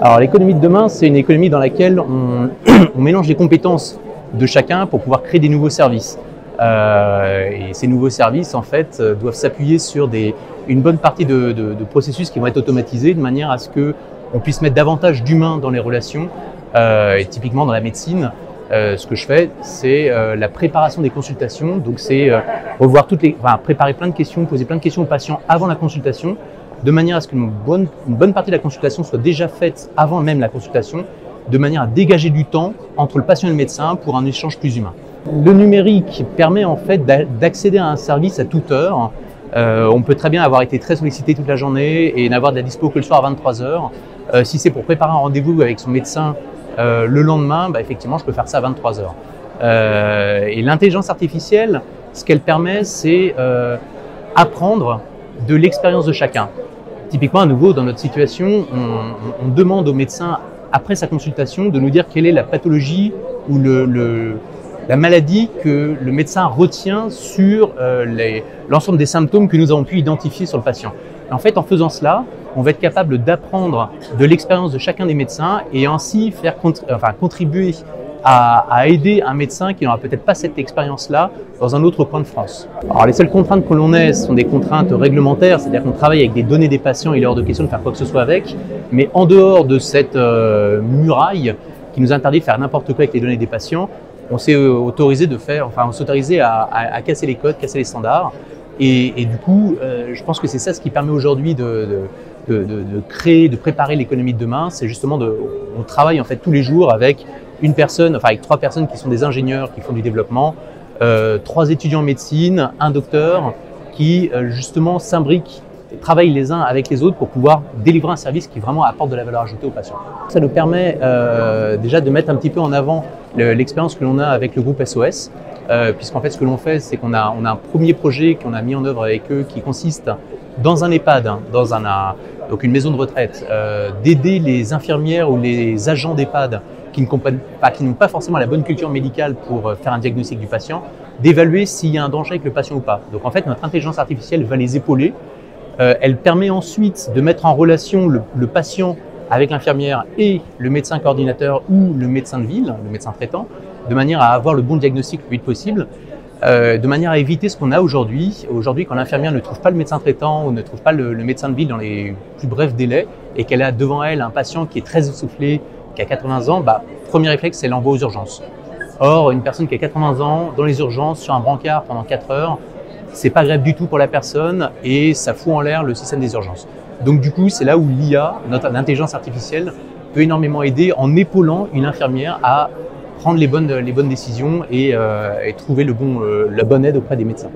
Alors l'économie de demain, c'est une économie dans laquelle on mélange les compétences de chacun pour pouvoir créer des nouveaux services. Et ces nouveaux services, en fait, doivent s'appuyer sur une bonne partie de processus qui vont être automatisés de manière à ce qu'on puisse mettre davantage d'humains dans les relations. Et typiquement dans la médecine, ce que je fais, c'est la préparation des consultations. Donc c'est revoir préparer plein de questions, poser plein de questions aux patients avant la consultation, de manière à ce qu'une bonne partie de la consultation soit déjà faite avant même la consultation, de manière à dégager du temps entre le patient et le médecin pour un échange plus humain. Le numérique permet en fait d'accéder à un service à toute heure. On peut très bien avoir été très sollicité toute la journée et n'avoir de la dispo que le soir à 23 h. Si c'est pour préparer un rendez-vous avec son médecin le lendemain, effectivement, je peux faire ça à 23 h. Et l'intelligence artificielle, ce qu'elle permet, c'est apprendre de l'expérience de chacun. Typiquement, à nouveau, dans notre situation, on demande au médecin, après sa consultation, de nous dire quelle est la pathologie ou la maladie que le médecin retient sur l'ensemble des symptômes que nous avons pu identifier sur le patient. Et en fait, en faisant cela, on va être capable d'apprendre de l'expérience de chacun des médecins et ainsi faire contribuer à aider un médecin qui n'aura peut-être pas cette expérience-là dans un autre coin de France. Alors les seules contraintes que l'on ait sont des contraintes réglementaires, c'est-à-dire qu'on travaille avec des données des patients et il est hors de question de faire quoi que ce soit avec, mais en dehors de cette muraille qui nous interdit de faire n'importe quoi avec les données des patients, on s'est autorisé à casser les codes, casser les standards. Et du coup, je pense que c'est ça ce qui permet aujourd'hui de préparer l'économie de demain. C'est justement on travaille en fait tous les jours avec avec 3 personnes qui sont des ingénieurs qui font du développement, 3 étudiants en médecine, un docteur qui justement s'imbriquent, travaillent les uns avec les autres pour pouvoir délivrer un service qui vraiment apporte de la valeur ajoutée aux patients. Ça nous permet déjà de mettre un petit peu en avant l'expérience que l'on a avec le groupe SOS, puisqu'en fait ce que l'on fait, c'est qu'on a un premier projet qu'on a mis en œuvre avec eux qui consiste dans un EHPAD, donc une maison de retraite, d'aider les infirmières ou les agents d'EHPAD qui n'ont pas forcément la bonne culture médicale pour faire un diagnostic du patient, d'évaluer s'il y a un danger avec le patient ou pas. Donc en fait, notre intelligence artificielle va les épauler. Elle permet ensuite de mettre en relation le patient avec l'infirmière et le médecin coordinateur ou le médecin de ville, le médecin traitant, de manière à avoir le bon diagnostic le plus vite possible, de manière à éviter ce qu'on a aujourd'hui. Aujourd'hui, quand l'infirmière ne trouve pas le médecin traitant ou ne trouve pas le médecin de ville dans les plus brefs délais et qu'elle a devant elle un patient qui est très essoufflé, qui a 80 ans, premier réflexe, c'est l'envoi aux urgences. Or, une personne qui a 80 ans, dans les urgences, sur un brancard pendant 4 heures, c'est pas agréable du tout pour la personne et ça fout en l'air le système des urgences. Donc du coup, c'est là où l'IA, l'intelligence artificielle, peut énormément aider en épaulant une infirmière à prendre les bonnes décisions et trouver la bonne aide auprès des médecins.